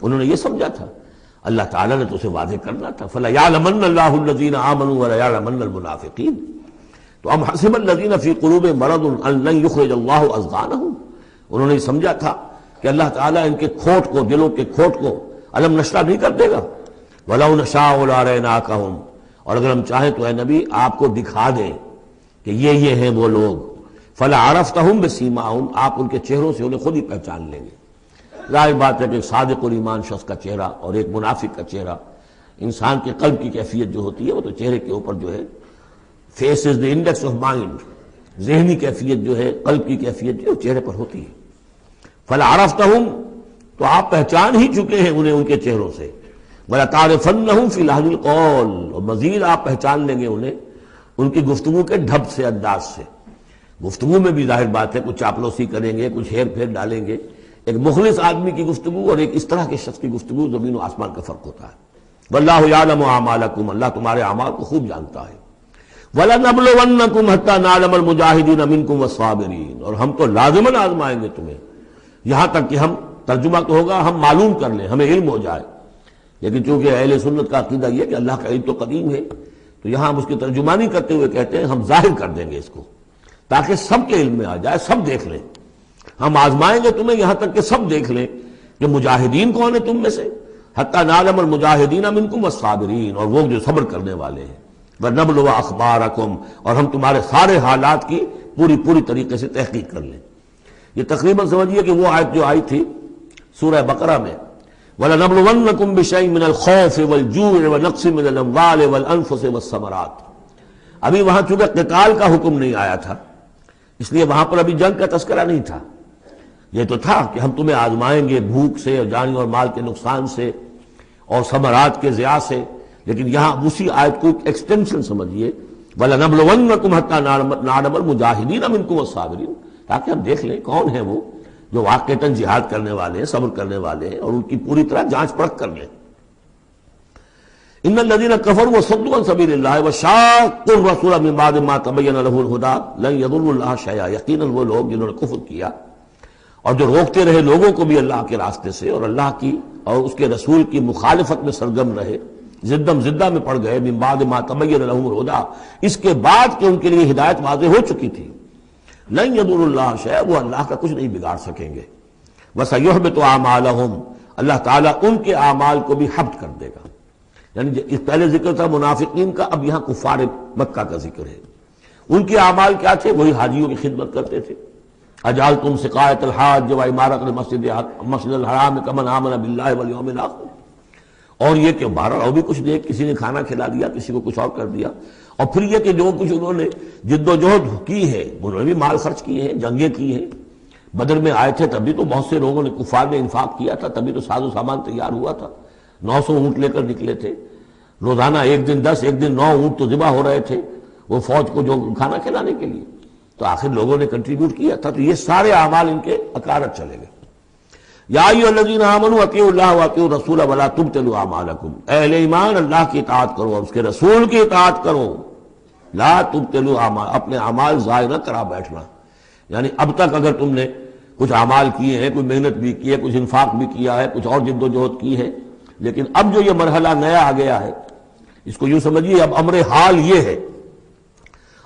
انہوں نے یہ سمجھا تھا، اللہ تعالیٰ نے تو اسے واضح کرنا تھا، فَلَيَعْلَمَنَّ اللَّهُ الَّذِينَ آمَنُوا وَلَيَعْلَمَنَّ الْمُنَافِقِينَ۔ تو ام حسب الذین فی قلوبہم مرض ان لن یخرج اللہ اضغانہم، انہوں نے سمجھا تھا کہ اللہ تعالیٰ ان کے کھوٹ کو، دلوں کے کھوٹ کو علم نشرہ نہیں کر دے گا۔ وَلَوْ نَشَاءُ لَأَرَيْنَاكَهُمْ، اور اگر ہم چاہیں تو اے نبی آپ کو دکھا دیں کہ یہ ہیں وہ لوگ، فَلَعَرَفْتَهُمْ بِسِیمَاهُمْ، آپ ان کے چہروں سے انہیں خود ہی پہچان لیں گے۔ ظاہر بات ہے کہ ایک صادق الایمان شخص کا چہرہ اور ایک منافق کا چہرہ، انسان کے قلب کی کیفیت جو ہوتی ہے وہ تو چہرے کے اوپر جو ہے، face is the index of mind, ذہنی کیفیت جو ہے، قلب کی کیفیت جو ہے چہرے پر ہوتی ہے۔ فَلَعَرَفْتَهُمْ، تو آپ پہچان ہی چکے ہیں انہیں ان کے چہروں سے۔ وَلَتَعْرِفَنَّهُمْ فِي لَحْنِ الْقَوْلِ، اور مزید آپ پہچان لیں گے انہیں ان کی گفتگو کے ڈھب سے، انداز سے۔ گفتگو میں بھی ظاہر بات ہے کچھ چاپلوسی کریں گے، کچھ ہیر پھیر ڈالیں گے۔ ایک مخلص آدمی کی گفتگو اور ایک اس طرح کے شخص کی گفتگو، زمین و آسمان کا فرق ہوتا ہے۔ وَاللَّهُ يَعْلَمُ أَعْمَالَكُمْ، اللہ تمہارے اعمال کو خوب جانتا ہے۔ وَلَنَبْلُوَنَّكُمْ حَتَّى نَعْلَمَ الْمُجَاهِدِينَ مِنكُمْ وَالصَّابِرِينَ، اور ہم تو لازماً آزمائیں گے تمہیں، یہاں تک کہ ہم، ترجمہ تو ہوگا ہم معلوم کر لیں، ہمیں علم ہو جائے۔ لیکن چونکہ اہل سنت کا عقیدہ یہ کہ اللہ کا علم تو قدیم ہے، تو یہاں ہم اس کی ترجمانی کرتے ہوئے کہتے ہیں ہم ظاہر کر دیں گے اس کو، تاکہ سب کے علم میں آ جائے، سب دیکھ لیں۔ ہم آزمائیں گے تمہیں یہاں تک کہ سب دیکھ لیں کہ مجاہدین کون ہیں تم میں سے، حتی نعلم المجاہدین منکم والصابرین، اور وہ جو صبر کرنے والے ہیں۔ وَنَبْلُوَ أَخْبَارَكُمْ، اور ہم تمہارے سارے حالات کی پوری طریقے سے تحقیق کر لیں۔ یہ تقریباً سمجھیے کہ وہ آیت جو آئی تھی سورہ بقرہ میں، وَلَنَبْلُوَنَّكُمْ بِشَيْءٍ مِّنَ الْخَوْفِ وَالْجُوعِ وَنَقْصٍ مِّنَ الْأَمْوَالِ وَالْأَنفُسِ وَالثَّمَرَاتِ۔ ابھی وہاں چونکہ قتال کا حکم نہیں آیا تھا، اس لیے وہاں پر ابھی جنگ کا تذکرہ نہیں تھا۔ یہ تو تھا کہ ہم تمہیں آزمائیں گے بھوک سے اور جانی اور مال کے نقصان سے اور ثمرات کے ضیاع سے، لیکن یہاں اسی آیت کو ایکسٹینشن سمجھیے، وَلَنَبْلُوَنَّكُمْ حَتَّى نَعْلَمَ الْمُجَاهِدِينَ مِنكُمْ وَالصَّابِرِينَ، تاکہ ہم دیکھ لیں کون ہیں وہ جو واقعتاً جہاد کرنے والے ہیں، صبر کرنے والے ہیں، اور ان کی پوری طرح جانچ پرکھ کر لیں۔ إِنَّ الَّذِينَ كَفَرُوا وَصَدُّوا عَن سَبِيلِ اللَّهِ وَشَاقُّوا الرَّسُولَ مِن بَعْدِ مَا تَبَيَّنَ لَهُمُ الْهُدَىٰ لَن يَضُرُّوا اللَّهَ شَيْئًا، یقیناً وہ لوگ جنہوں نے کفر کیا اور جو روکتے رہے لوگوں کو بھی اللہ کے راستے سے اور اللہ کی اور اس کے رسول کی مخالفت میں سرگرم رہے، زدہ میں پڑ گئے، من بعد ما تبین لهم الهدى، اس کے بعد کہ ان کے لیے ہدایت واضح ہو چکی تھی، لن يضروا الله شيئا، وہ اللہ کا کچھ نہیں بگاڑ سکیں گے، وسيحبط اعمالهم، اللہ تعالیٰ ان کے اعمال کو بھی حبط کر دے گا۔ یعنی اس پہلے ذکر تھا منافقین کا، اب یہاں کفار مکہ کا ذکر ہے۔ ان کے اعمال کیا تھے؟ وہی حاجیوں کی خدمت کرتے تھے۔ اجعلتم سقایۃ الحاج وعمارۃ المسجد الحرام کمن آمن باللہ والیوم الآخر، اور یہ کہ بہرحال اور بھی کچھ دے، کسی نے کھانا کھلا دیا، کسی کو کچھ اور کر دیا، اور پھر یہ کہ جو کچھ انہوں نے جد و جہد کی ہے، انہوں نے بھی مال خرچ کیے ہیں، جنگیں کی ہیں۔ بدر میں آئے تھے تبھی تو بہت سے لوگوں نے کفار نے انفاق کیا تھا، تبھی تو ساز و سامان تیار ہوا تھا، 900 اونٹ لے کر نکلے تھے، روزانہ ایک دن 10 ایک دن 9 اونٹ تو ذبح ہو رہے تھے وہ فوج کو جو کھانا کھلانے کے لیے، تو آخر لوگوں نے کنٹریبیوٹ کیا تھا، تو یہ سارے اعمال ان کے اکارت چلے گئے۔ یا ایھا الذین آمنوا اطیعوا اللہ واطیعوا الرسول ولا تبطلوا اعمالکم، اے اہل ایمان اللہ کی اطاعت کرو اور اس کے رسول کی اطاعت کرو، لا تبطلوا اعمال، اپنے اعمال ضائع نہ کرا بیٹھنا۔ یعنی اب تک اگر تم نے کچھ اعمال کیے ہیں، کوئی محنت بھی کی ہے، کچھ انفاق بھی کیا ہے، کچھ اور جد و جہد کی ہے، لیکن اب جو یہ مرحلہ نیا آ گیا ہے، اس کو یوں سمجھیے اب امر حال یہ ہے،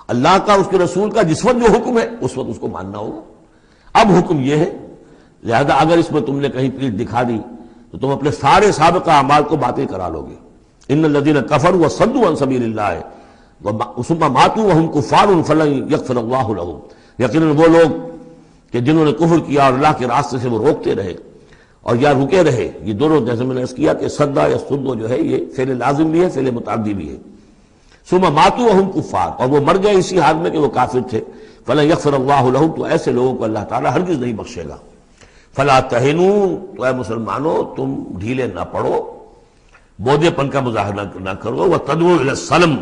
اللہ کا اس کے رسول کا جس وقت جو حکم ہے اس وقت اس کو ماننا ہوگا۔ اب حکم یہ ہے، لہذا اگر اس میں تم نے کہیں پیٹھ دکھا دی تو تم اپنے سارے سابقہ اعمال کو باطل کرا لو گے۔ ان الذین کفروا وصدوا عن سبیل اللہ ثم ماتوا وهم کفار فلن یغفر اللہ لهم، یقیناً وہ لوگ کہ جنہوں نے کفر کیا اور اللہ کے راستے سے وہ روکتے رہے اور یا رکے رہے، یہ دونوں جیسے میں نے عرض کیا کہ صدا یا صدو جو ہے یہ فعل لازم بھی ہے، فعل متعدی بھی ہے۔ ثم ماتوا وهم کفار، اور وہ مر گئے اسی حال میں کہ وہ کافر تھے، فلن یغفر اللہ لهم، تو ایسے لوگوں کو اللہ تعالیٰ ہرگز نہیں بخشے گا۔ فلا تہنوا، تو اے مسلمانوں تم ڈھیلے نہ پڑو، بودے پن کا مظاہرہ نہ کرو، وتدعوا الی السلم،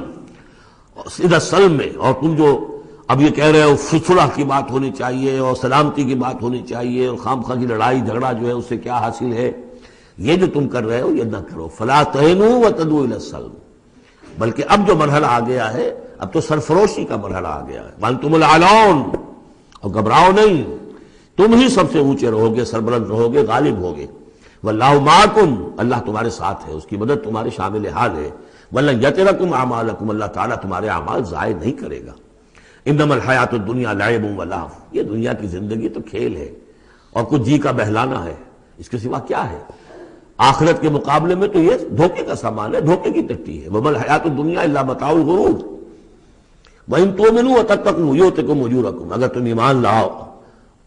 سیدھا سلم میں، اور تم جو اب یہ کہہ رہے ہو صلح کی بات ہونی چاہیے اور سلامتی کی بات ہونی چاہیے اور خام خواہ کی لڑائی جھگڑا جو ہے اس سے کیا حاصل ہے، یہ جو تم کر رہے ہو یہ نہ کرو۔ فلا تہنوا وتدعوا الی السلم، بلکہ اب جو مرحلہ آ گیا ہے اب تو سرفروشی کا مرحلہ آ گیا ہے، وانتم الاعلون، اور گھبراؤ نہیں، تم ہی سب سے اونچے رہو گے، سربلند رہو گے، غالب ہوگے۔ واللہ معکم، اللہ تمہارے ساتھ ہے، اس کی مدد تمہارے شامل حال ہے، وَلَن یترکم اعمالکم، اللہ تعالیٰ تمہارے اعمال ضائع نہیں کرے گا۔ انما الحیات الدنیا لعب ولہو، یہ دنیا کی زندگی تو کھیل ہے اور کچھ جی کا بہلانا ہے، اس کے سوا کیا ہے؟ آخرت کے مقابلے میں تو یہ دھوکے کا سامان ہے، دھوکے کی ٹٹی ہے۔ وَمَا الْحَيَاةُ الدُّنْيَا إِلَّا مَتَاعُ الْغُرُورِ وَإِن تُؤْمِنُوا وَتَتَّقُوا يُؤْتِكُمْ أُجُورَكُم، اگر تم ایمان لاؤ،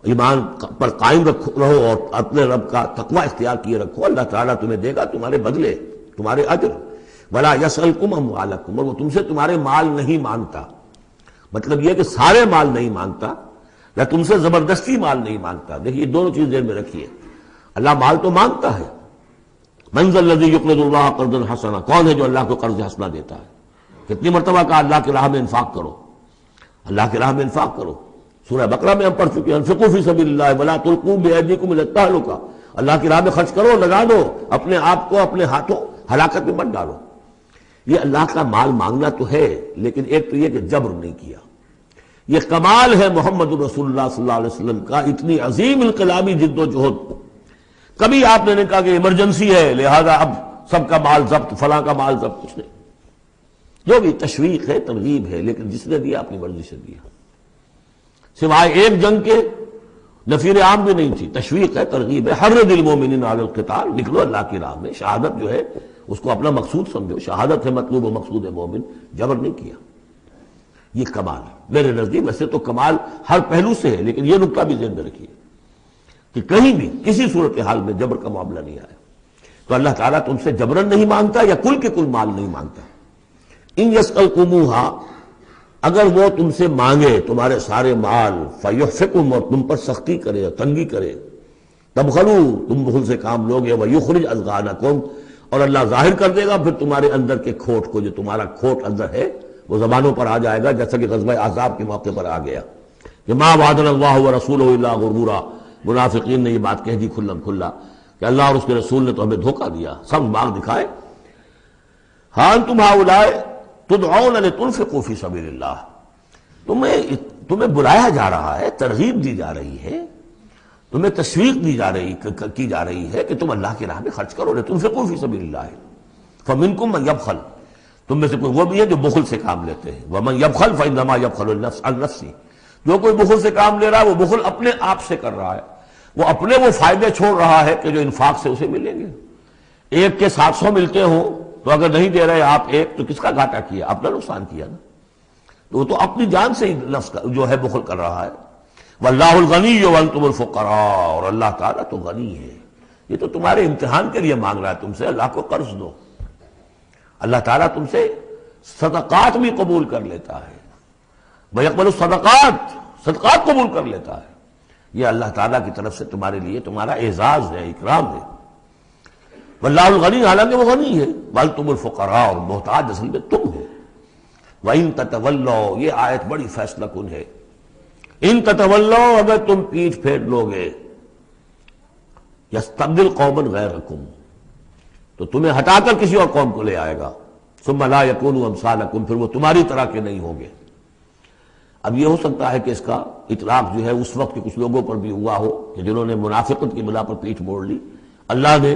ایمان پر قائم رہو اور اپنے رب کا تقوی اختیار کیے رکھو، اللہ تعالیٰ تمہیں دے گا تمہارے بدلے، تمہارے اجر۔ وَلَا يَسْأَلْكُمْ أَمْوَالَكُمْ، اور وہ تم سے تمہارے مال نہیں مانگتا، مطلب یہ کہ سارے مال نہیں مانگتا یا تم سے زبردستی مال نہیں مانگتا۔ دیکھیے دونوں چیز ذہن میں رکھیے، اللہ مال تو مانگتا ہے، من ذا الذی یقرض اللہ قرضا حسنا، کون ہے جو اللہ کو قرض حسنا دیتا ہے؟ کتنی مرتبہ کہا اللہ کی راہ میں انفاق کرو، اللہ کی راہ میں انفاق کرو۔ سورہ بقرہ میں ہم پڑھ چکے ہیں، انفقوا فی سبیل اللہ ولا تلقوا بایدیکم الی التہلکہ، اللہ کی راہ میں خرچ کرو، لگا دو، اپنے آپ کو اپنے ہاتھوں ہلاکت میں مت ڈالو۔ یہ اللہ کا مال مانگنا تو ہے، لیکن ایک تو یہ کہ جبر نہیں کیا۔ یہ کمال ہے محمد رسول اللہ صلی اللہ علیہ وسلم کا، اتنی عظیم انقلابی جد و جہد۔ کبھی آپ نے نہیں کہا کہ ایمرجنسی ہے لہذا اب سب کا مال ضبط، فلاں کا مال ضبط، کچھ نہیں۔ جو بھی تشویق ہے، ترغیب ہے، لیکن جس نے دیا اپنی مرضی سے دیا، سوائے ایک جنگ کے نفیر عام بھی نہیں تھی۔ تشویق ہے، ترغیب ہے، حرض المؤمنین علی القتال، نکلو اللہ کی راہ میں، شہادت جو ہے اس کو اپنا مقصود سمجھو، شہادت ہے مطلوب و مقصود ہے مومن، جبر نہیں کیا۔ یہ کمال ہے میرے نزدیک۔ ویسے تو کمال ہر پہلو سے ہے، لیکن یہ نکتہ بھی ذہن میں رکھیے کہ کہیں بھی کسی صورتحال میں جبر کا معاملہ نہیں آیا۔ تو اللہ تعالیٰ تم سے جبرن نہیں مانگتا یا کل کے کل مال نہیں مانگتا۔ ان یسألکموہا، اگر وہ تم سے مانگے تمہارے سارے مال، فیحفکم، اور تم پر سختی کرے اور تنگی کرے، تبخلوا، تم بخل سے کام لوگے، ویخرج اضغانکم، اور اللہ ظاہر کر دے گا پھر تمہارے اندر کے کھوٹ کو، جو تمہارا کھوٹ اندر ہے وہ زبانوں پر آ جائے گا، جیسا کہ غزوہ احزاب کے موقع پر آ گیا کہ ما وعدنا اللہ ورسولہ الا غرورا، منافقین نے یہ بات کہہ دی کھلم کھلا کہ اللہ اور اس کے رسول نے تو ہمیں دھوکہ دیا، سب باغ دکھائے۔ ہاں انتم ہؤلاء تدعون لتنفقوا فی سبیل اللہ، تمہیں بلایا جا رہا ہے، ترغیب دی جا رہی ہے، تمہیں تشویق دی جا رہی ہے کہ تم اللہ کی راہ میں خرچ کرو، لتنفقوا فی سبیل اللہ، فمنکم من یبخل، تم میں سے کوئی وہ بھی ہے جو بخل سے کام لیتے ہیں، ومن یبخل فانما یبخل عن نفسہ، جو کوئی بخل سے کام لے رہا ہے وہ بخل اپنے آپ سے کر رہا ہے، وہ اپنے وہ فائدے چھوڑ رہا ہے کہ جو انفاق سے اسے ملیں گے۔ ایک کے 700 ملتے ہوں تو اگر نہیں دے رہے آپ ایک، تو کس کا گھاٹا کیا؟ اپنا نقصان کیا نا۔ تو وہ تو اپنی جان سے ہی نفس جو ہے بخل کر رہا ہے۔ واللہ الغنی وانتم الفقراء، اور اللہ تعالیٰ تو غنی ہے، یہ تو تمہارے امتحان کے لیے مانگ رہا ہے تم سے، اللہ کو قرض دو۔ اللہ تعالیٰ تم سے صدقات بھی قبول کر لیتا ہے، وَيَقْبَلُ الصَّدَقَاتِ، صدقات قبول کر لیتا ہے۔ یہ اللہ تعالیٰ کی طرف سے تمہارے لیے تمہارا اعزاز ہے، اکرام ہے۔ واللہ الغنی، حالانکہ وہ غنی ہے، وَأَنْتُمُ الْفُقَرَاءُ، اور محتاج اصل میں تم ہو۔ وَإِن تَتَوَلَّوْا، یہ آیت بڑی فیصلہ کن ہے۔ ان تتولوا، اگر تم پیٹھ پھیر لوگے، یستبدل قوما غیرکم، تو تمہیں ہٹا کر کسی اور قوم کو لے آئے گا، ثم لا یکونوا امثالکم، پھر وہ تمہاری طرح کے نہیں ہوں گے۔ اب یہ ہو سکتا ہے کہ اس کا اطلاق جو ہے اس وقت کے کچھ لوگوں پر بھی ہوا ہو کہ جنہوں نے منافقت کی بنا پر پیٹھ موڑ لی، اللہ نے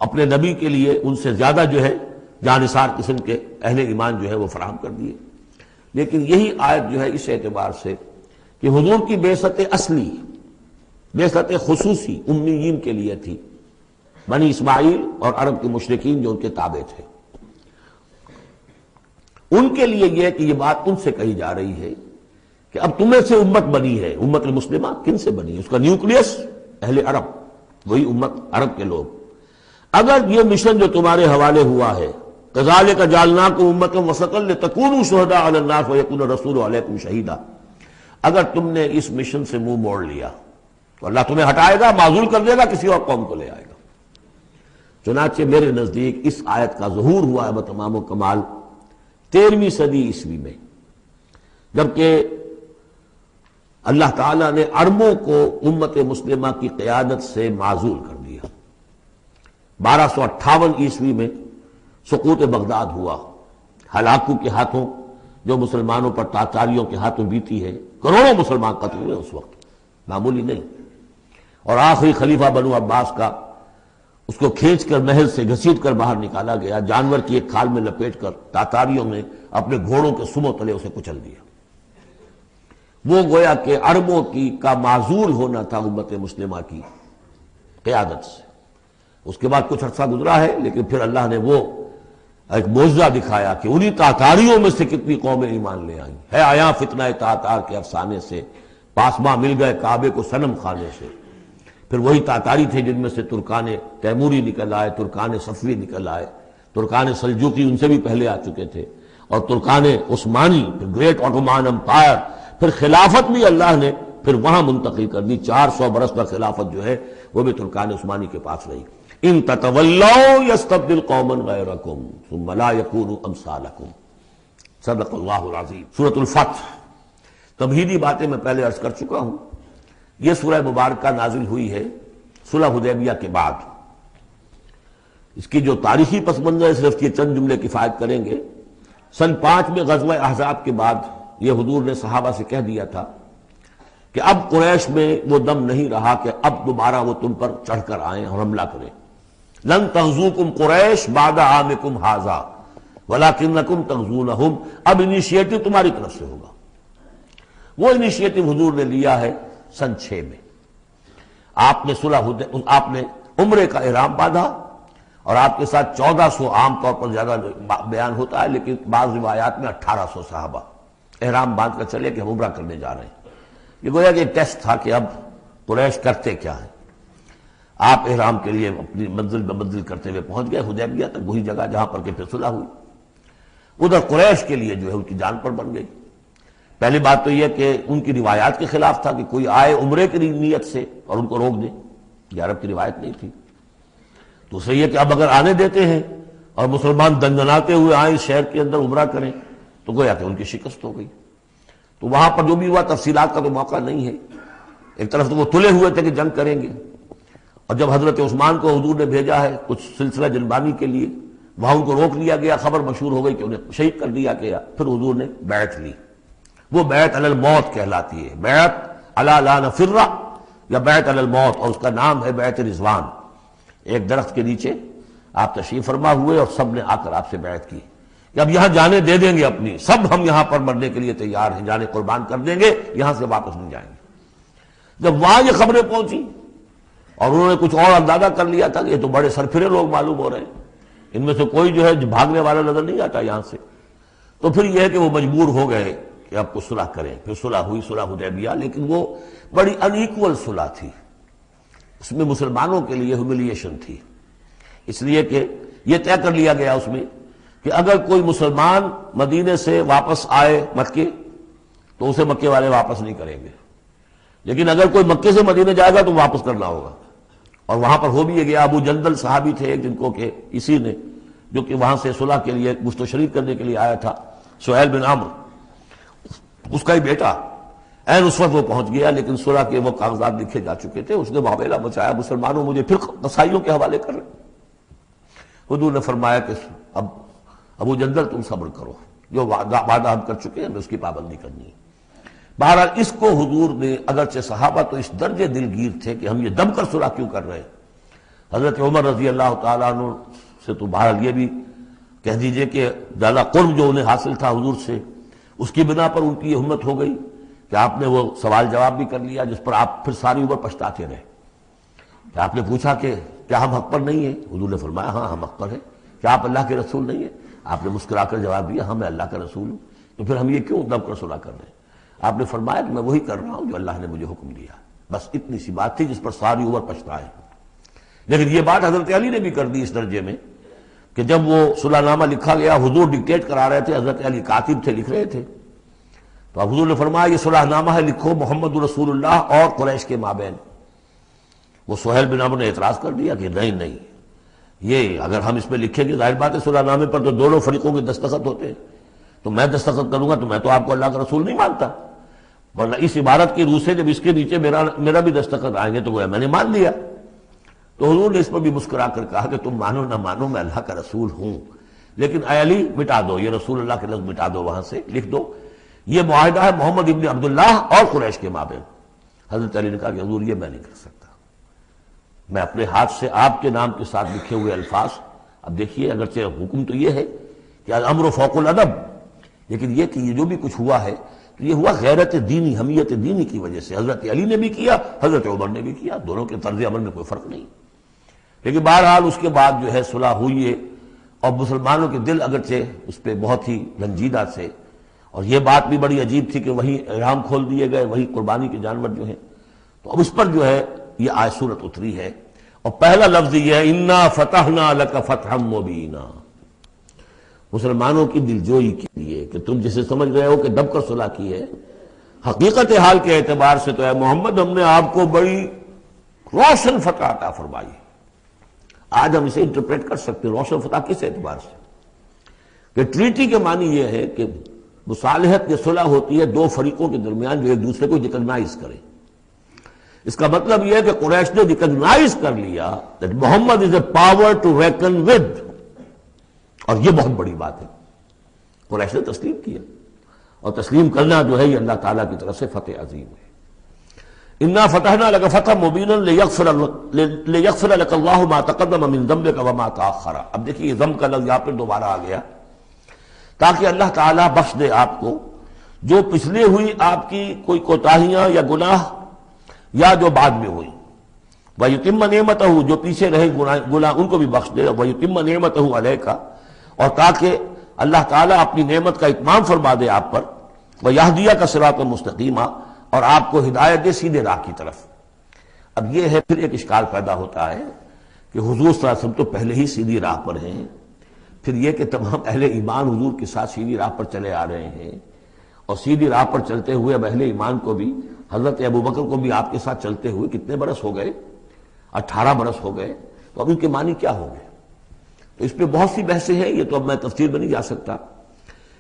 اپنے نبی کے لیے ان سے زیادہ جو ہے جانثار قسم کے اہل ایمان جو ہے وہ فراہم کر دیے۔ لیکن یہی آیت جو ہے اس اعتبار سے کہ حضور کی بعثت اصلی، بعثت خصوصی امیین کے لیے تھی، بنی اسماعیل اور عرب کے مشرکین جو ان کے تابع تھے، ان کے لیے یہ کہ یہ بات ان سے کہی جا رہی ہے کہ اب تمہیں سے امت بنی ہے، امت المسلمہ کن سے بنی ہے؟ اس کا نیوکلیس اہل عرب، وہی امت عرب کے لوگ۔ اگر یہ مشن جو تمہارے حوالے ہوا ہے، کذالک جعلناکم امۃ وسطا لتکونوا شہداء علی الناس ویکون الرسول علیکم شہیدا، اگر تم نے اس مشن سے منہ موڑ لیا تو اللہ تمہیں ہٹائے گا، معزول کر دے گا، کسی اور قوم کو لے آئے گا۔ چنانچہ میرے نزدیک اس آیت کا ظہور ہوا ہے بتمام و کمال 13ویں صدی عیسوی میں، جبکہ اللہ تعالیٰ نے عربوں کو امت مسلمہ کی قیادت سے معزول کر دیا۔ 1258 عیسوی میں سقوط بغداد ہوا، ہلاکو کے ہاتھوں جو مسلمانوں پر تاتاریوں کے ہاتھوں بیتی ہے، کروڑوں مسلمان قتل ہوئے اس وقت، معمولی نہیں۔ اور آخری خلیفہ بنو عباس کا اس کو کھینچ کر محل سے گھسیٹ کر باہر نکالا گیا، جانور کی ایک کھال میں لپیٹ کر تاتاریوں نے اپنے گھوڑوں کے سموں تلے اسے کچل دیا۔ وہ گویا کہ عربوں کا معزول ہونا تھا امت مسلمہ کی قیادت سے۔ اس کے بعد کچھ عرصہ گزرا ہے، لیکن پھر اللہ نے وہ ایک معجزہ دکھایا کہ انہی تاتاریوں میں سے کتنی قومیں ایمان لے آئیں۔ ہے آیا فتنہ تاتار کے افسانے سے، پاسباں مل گئے کعبے کو صنم خانے سے۔ پھر وہی تاتاری تھے جن میں سے ترکان تیموری نکل آئے، ترکان صفوی نکل آئے، ترکان سلجوقی ان سے بھی پہلے آ چکے تھے، اور ترکان عثمانی، پھر گریٹ آٹومان امپائر، پھر خلافت بھی اللہ نے پھر وہاں منتقل کر دی۔ 400 برس کا خلافت جو ہے وہ بھی ترکان عثمانی کے پاس رہی۔ ان تتولوا یستبدل قوما غیرکم ثم لا یکونوا امثالکم، صدق اللہ العظیم۔ سورۃ الفتح، تمہیدی باتیں میں پہلے عرض کر چکا ہوں۔ یہ سورہ مبارکہ نازل ہوئی ہے صلح حدیبیہ کے بعد۔ اس کی جو تاریخی پس منظر ہے صرف یہ چند جملے کفایت کریں گے۔ سن 5 میں غزوہ احزاب کے بعد یہ حضور نے صحابہ سے کہہ دیا تھا کہ اب قریش میں وہ دم نہیں رہا کہ اب دوبارہ وہ تم پر چڑھ کر آئیں اور حملہ کریں۔ لن تغزوکم قریش بعد عامکم ھذا ولکنکم تغزونہم، اب انیشیٹو تمہاری طرف سے ہوگا۔ وہ انیشیٹو حضور نے لیا ہے سن 6 میں۔ آپ نے عمرے کا احرام باندھا، اور آپ کے ساتھ 1400، عام طور پر زیادہ بیان ہوتا ہے لیکن بعض روایات میں 1800 صحابہ احرام باندھ کر چلے کہ ہم عمرہ کرنے جا رہے ہیں۔ یہ گویا کہ ایک ٹیسٹ تھا کہ اب قریش کرتے کیا ہیں۔ آپ احرام کے لیے اپنی منزل بہ منزل کرتے ہوئے پہنچ گئے حدیبیہ تک، وہی جگہ جہاں پر کہ پھر صلح ہوئی۔ ادھر قریش کے لیے جو ہے ان کی جان پر بن گئی۔ پہلی بات تو یہ کہ ان کی روایات کے خلاف تھا کہ کوئی آئے عمرے کی نیت سے اور ان کو روک دے، یہ عرب کی روایت نہیں تھی۔ دوسرا یہ کہ اب اگر آنے دیتے ہیں اور مسلمان دندناتے ہوئے آئیں اس شہر کے اندر عمرہ کریں تو گویا کہ ان کی شکست ہو گئی۔ تو وہاں پر جو بھی ہوا تفصیلات کا تو موقع نہیں ہے۔ ایک طرف تو وہ تلے ہوئے تھے کہ جنگ کریں گے، اور جب حضرت عثمان کو حضور نے بھیجا ہے کچھ سلسلہ جنبانی کے لیے، وہاں ان کو روک لیا گیا، خبر مشہور ہو گئی کہ انہیں شہید کر دیا گیا۔ پھر حضور نے بیعت لی، وہ بیعت علی الموت کہلاتی ہے، بیعت علی لا نفر یا بیعت علی الموت، اور اس کا نام ہے بیعت رضوان۔ ایک درخت کے نیچے آپ تشریف فرما ہوئے اور سب نے آ کر آپ سے بیعت کی کہ اب یہاں جانیں دے دیں گے اپنی، سب ہم یہاں پر مرنے کے لیے تیار ہیں، جانیں قربان کر دیں گے، یہاں سے واپس نہیں جائیں گے۔ جب وہاں یہ خبریں پہنچی اور انہوں نے کچھ اور اندازہ کر لیا تھا کہ یہ تو بڑے سرفرے لوگ معلوم ہو رہے ہیں، ان میں سے کوئی جو ہے بھاگنے والا نظر نہیں آتا یہاں سے، تو پھر یہ ہے کہ وہ مجبور ہو گئے کہ اب کو صلح کریں۔ پھر صلح ہوئی، صلح حدیبیہ، لیکن وہ بڑی ان ایکول صلح تھی، اس میں مسلمانوں کے لیے ہیوملیشن تھی، اس لیے کہ یہ طے کر لیا گیا اس میں کہ اگر کوئی مسلمان مدینے سے واپس آئے مکے تو اسے مکے والے واپس نہیں کریں گے، لیکن اگر کوئی مکے سے مدینے جائے گا تو واپس کرنا ہوگا۔ اور وہاں پر ہو بھی گیا۔ ابو جندل صحابی تھے جن کو کہ اسی نے، جو کہ وہاں سے صلح کے لیے گشت و شریک کرنے کے لیے آیا تھا، سہیل بن عمرو، اس کا ہی بیٹا، عین اس وقت وہ پہنچ گیا، لیکن صلح کے وہ کاغذات لکھے جا چکے تھے۔ اس نے معاملہ بچایا، مسلمانوں مجھے پھر قصائیوں کے حوالے کر رہے۔ حضور نے فرمایا کہ اب ابو جندل تم صبر کرو، جو وعدہ ہم کر چکے ہیں ہمیں اس کی پابندی کرنی ہے۔ بہرحال اس کو حضور نے، اگرچہ صحابہ تو اس درجے دلگیر تھے کہ ہم یہ دم کر صلح کیوں کر رہے ہیں۔ حضرت عمر رضی اللہ تعالیٰ عنہ سے تو بہرحال یہ بھی کہہ دیجئے کہ زیادہ قرب جو انہیں حاصل تھا حضور سے، اس کی بنا پر ان کی یہ ہمت ہو گئی کہ آپ نے وہ سوال جواب بھی کر لیا جس پر آپ پھر ساری عمر پچھتاتے رہے۔ کہ آپ نے پوچھا کہ کیا ہم حق پر نہیں ہیں؟ حضور نے فرمایا ہاں ہم حق پر ہیں۔ کیا آپ اللہ کے رسول نہیں ہیں؟ آپ نے مسکرا کر جواب دیا ہاں میں اللہ کا رسول ہوں۔ تو پھر ہم یہ کیوں دم کر صلح کر رہے ہیں؟ آپ نے فرمایا کہ میں وہی کر رہا ہوں جو اللہ نے مجھے حکم دیا۔ بس اتنی سی بات تھی جس پر ساری عمر پچھتائے۔ لیکن یہ بات حضرت علی نے بھی کر دی اس درجے میں کہ جب وہ صلح نامہ لکھا گیا، حضور ڈکٹیٹ کرا رہے تھے، حضرت علی کاتب تھے، لکھ رہے تھے، تو اب حضور نے فرمایا یہ صلح نامہ ہے، لکھو محمد رسول اللہ اور قریش کے مابین۔ وہ سہیل بن عمرو نے اعتراض کر دیا کہ نہیں، یہ اگر ہم اس میں لکھیں گے ظاہر بات ہے صلح نامے پر تو دونوں فریقوں کے دستخط ہوتے ہیں، تو میں دستخط کروں گا تو میں تو آپ کو اللہ کا رسول نہیں مانتا، ورنہ اس عبارت کی روح سے جب اس کے نیچے میرا بھی دستخط آئیں گے تو وہ میں نے مان لیا۔ تو حضور نے اس پر بھی مسکرا کر کہا کہ تم مانو نہ مانو میں اللہ کا رسول ہوں، لیکن اے علی مٹا دو یہ رسول اللہ کے لفظ، مٹا دو وہاں سے، لکھ دو یہ معاہدہ ہے محمد ابن عبداللہ اور قریش کے مابین۔ حضرت علی نے کہا کہ حضور یہ میں نہیں کر سکتا، میں اپنے ہاتھ سے آپ کے نام کے ساتھ لکھے ہوئے الفاظ، اب دیکھیے اگرچہ حکم تو یہ ہے کہ الامر فوق الادب، لیکن یہ کہ یہ جو بھی کچھ ہوا ہے تو یہ ہوا غیرت دینی، حمیت دینی کی وجہ سے۔ حضرت علی نے بھی کیا، حضرت عمر نے بھی کیا، دونوں کے طرز عمل میں کوئی فرق نہیں، لیکن بہرحال اس کے بعد جو ہے صلح ہوئی ہے، اور مسلمانوں کے دل اگرچہ اس پہ بہت ہی رنجیدہ تھے، اور یہ بات بھی بڑی عجیب تھی کہ وہی احرام کھول دیے گئے، وہی قربانی کے جانور جو ہیں، تو اب اس پر جو ہے یہ آیت سورت اتری ہے، اور پہلا لفظ یہ ہے انا فتحنا لک فتحا مبینا، مسلمانوں کی دلجوئی کے لیے کہ تم جسے سمجھ رہے ہو کہ دب کر صلح کی ہے، حقیقت حال کے اعتبار سے تو اے محمد ہم نے آپ کو بڑی روشن فتح عطا فرمائی۔ آج ہم اسے انٹرپریٹ کر سکتے ہیں روشن فتح کس اعتبار سے کہ ٹریٹی کے معنی یہ ہے کہ مصالحت یا صلح ہوتی ہے دو فریقوں کے درمیان جو ایک دوسرے کو ریکگنائز کریں۔ اس کا مطلب یہ ہے کہ قریش نے ریکگنائز کر لیا that Muhammad is a power to reckon with، اور یہ بہت بڑی بات ہے، قریش نے تسلیم کیا، اور تسلیم کرنا جو ہے یہ اللہ تعالیٰ کی طرف سے فتح عظیم ہے۔ انا فتحنا لک فتحا مبینا لیغفر لک اللہ ما تقدم من ذنبک وما تاخر۔ اب دیکھیے ذنب کا لفظ یہاں پر دوبارہ آ گیا تاکہ اللہ تعالیٰ بخش دے آپ کو جو پچھلے ہوئی آپ کی کوئی کوتاہیاں یا گناہ یا جو بعد میں ہوئی، وَيُتِمَّ نِعْمَتَهُ جو پیچھے رہے گناہ ان کو بھی بخش دے، وَيُتِمَّ نِعْمَتَهُ عَلَيْكَ اور تاکہ اللہ تعالیٰ اپنی نعمت کا اتمام فرما دے آپ پر، وَيَهْدِيَكَ صِرَاطًا مُسْتَقِيمًا اور آپ کو ہدایت دے سیدھے راہ کی طرف۔ اب یہ ہے پھر ایک اشکال پیدا ہوتا ہے کہ حضور صلی اللہ علیہ وسلم تو پہلے ہی سیدھی راہ پر ہیں، پھر یہ کہ تمام اہل ایمان حضور کے ساتھ سیدھی راہ پر چلے آ رہے ہیں، اور سیدھی راہ پر چلتے ہوئے اب اہل ایمان کو بھی، حضرت ابوبکر کو بھی آپ کے ساتھ چلتے ہوئے کتنے برس ہو گئے؟ 18 برس ہو گئے، تو اب ان کے معنی کیا ہو گئے؟ تو اس پہ بہت سی بحثیں ہیں، یہ تو اب میں تفسیر میں نہیں جا سکتا۔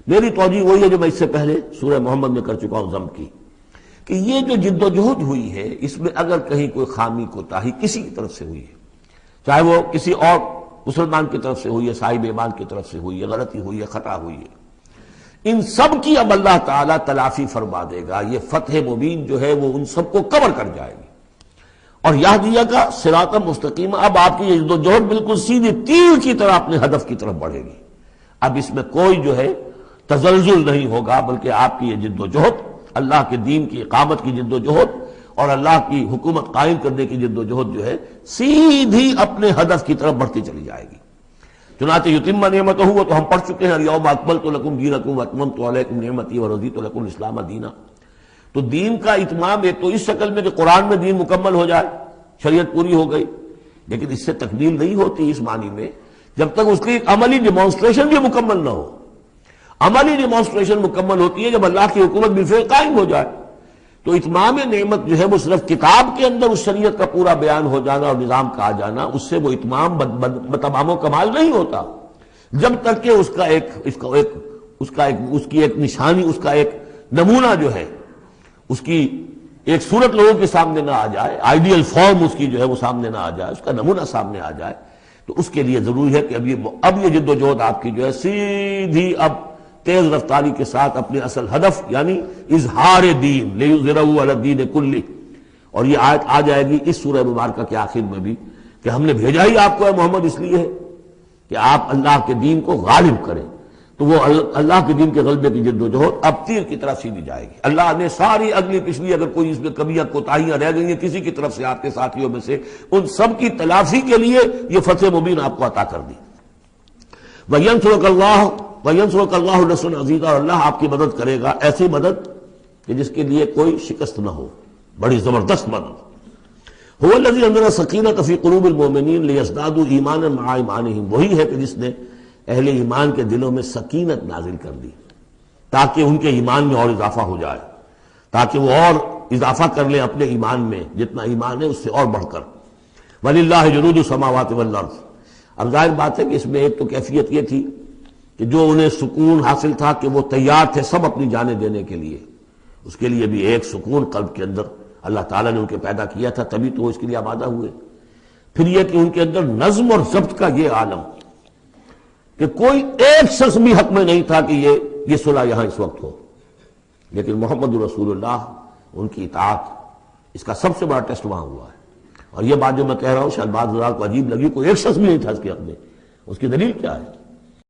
میری توجہ وہی ہے جو میں اس سے پہلے سورہ محمد میں کر چکا ہوں ضم کی، کہ یہ جو جد و جہد ہوئی ہے اس میں اگر کہیں کوئی خامی کوتاہی کسی کی طرف سے ہوئی ہے، چاہے وہ کسی اور مسلمان کی طرف سے ہوئی ہے، صاحب ایمان کی طرف سے ہوئی ہے، غلطی ہوئی ہے، خطا ہوئی ہے، ان سب کی اب اللہ تعالیٰ تلافی فرما دے گا۔ یہ فتح مبین جو ہے وہ ان سب کو کور کر جائے گی، اور یہدیہ کا صراط مستقیم، اب آپ کی یہ جد و جہد بالکل سیدھی تیر کی طرح اپنے ہدف کی طرف بڑھے گی۔ اب اس میں کوئی جو ہے تزلزل نہیں ہوگا، بلکہ آپ کی یہ جد و جہد، اللہ کے دین کی اقامت کی جد و جہد اور اللہ کی حکومت قائم کرنے کی جد و جہد جو ہے سیدھی اپنے ہدف کی طرف بڑھتی چلی جائے گی۔ چنانچہ یتم نعمتہ وہ تو ہم پڑھ چکے ہیں، الیوم اکملت لکم دینکم واتممت علیکم نعمتی ورضیت لکم الاسلام دینا۔ تو دین کا اتمام ایک تو اس شکل میں کہ قرآن میں دین مکمل ہو جائے، شریعت پوری ہو گئی، لیکن اس سے تکمیل نہیں ہوتی اس معنی میں جب تک اس کی ایک عملی ڈیمانسٹریشن بھی مکمل نہ ہو۔ عملی ڈیمانسٹریشن مکمل ہوتی ہے جب اللہ کی حکومت بالفعل قائم ہو جائے۔ تو اتمام نعمت جو ہے وہ صرف کتاب کے اندر اس شریعت کا پورا بیان ہو جانا اور نظام کا آ جانا، اس سے وہ اتمام بتمام و کمال نہیں ہوتا جب تک کہ اس کی ایک نشانی، اس کا ایک نمونہ جو ہے، اس کی ایک صورت لوگوں کے سامنے نہ آ جائے، آئیڈیل فارم اس کی جو ہے وہ سامنے نہ آ جائے، اس کا نمونہ سامنے آ جائے۔ تو اس کے لیے ضروری ہے کہ اب یہ جد و جہد آپ کی جو ہے سیدھی اب تیز رفتاری کے ساتھ اپنے اصل ہدف یعنی اظہار دین لیظہرہ علی الدین کلہ، اور یہ آیت آ جائے گی اس سورہ مبارکہ کے آخر میں بھی کہ ہم نے بھیجا ہی آپ کو اے محمد اس لیے ہے کہ آپ اللہ کے دین کو غالب کریں۔ تو وہ اللہ کے دین کے غلبے کی جد و جہد اب تیر کی طرف سیدھی جائے گی۔ اللہ نے ساری اگلی پچھلی اگر کوئی اس میں کمیاں کوتاہیاں رہ گئی ہیں کسی کی طرف سے آپ کے ساتھیوں میں سے، ان سب کی تلافی کے لیے یہ فتح مبین آپ کو عطا کر دی۔ وَيَنْصُرَكَ اللَّهُ نَصْرًا عَزِيزًا، اور اللہ آپ کی مدد کرے گا ایسی مدد کہ جس کے لیے کوئی شکست نہ ہو، بڑی زبردست مدد۔ هُوَ الَّذِي أَنزَلَ السَّكِينَةَ فِي قُلُوبِ الْمُؤْمِنِينَ لِيَزْدَادُوا إِيمَانًا مَعَ إِيمَانِهِمْ، وہی ہے کہ جس نے اہل ایمان کے دلوں میں سکینت نازل کر دی تاکہ ان کے ایمان میں اور اضافہ ہو جائے، تاکہ وہ اور اضافہ کر لیں اپنے ایمان میں، جتنا ایمان ہے اس سے اور بڑھ کر۔ وَلِلَّهِ جُنُودُ السَّمَاوَاتِ وَالْأَرْضِ، اب ظاہر بات ہے کہ اس میں ایک تو کیفیت یہ تھی کہ جو انہیں سکون حاصل تھا کہ وہ تیار تھے سب اپنی جانیں دینے کے لیے، اس کے لیے بھی ایک سکون قلب کے اندر اللہ تعالیٰ نے ان کے پیدا کیا تھا، تبھی تو وہ اس کے لیے آمادہ ہوئے۔ پھر یہ کہ ان کے اندر نظم اور ضبط کا یہ عالم کہ کوئی ایک شخص بھی حق میں نہیں تھا کہ یہ صلح یہاں اس وقت ہو، لیکن محمد رسول اللہ ان کی اطاعت، اس کا سب سے بڑا ٹیسٹ وہاں ہوا ہے۔ اور یہ بات جو میں کہہ رہا ہوں شاید بعض کو عجیب لگی، کوئی ایک شخص بھی نہیں تھا اس کے حق میں، اس کی دلیل کیا ہے؟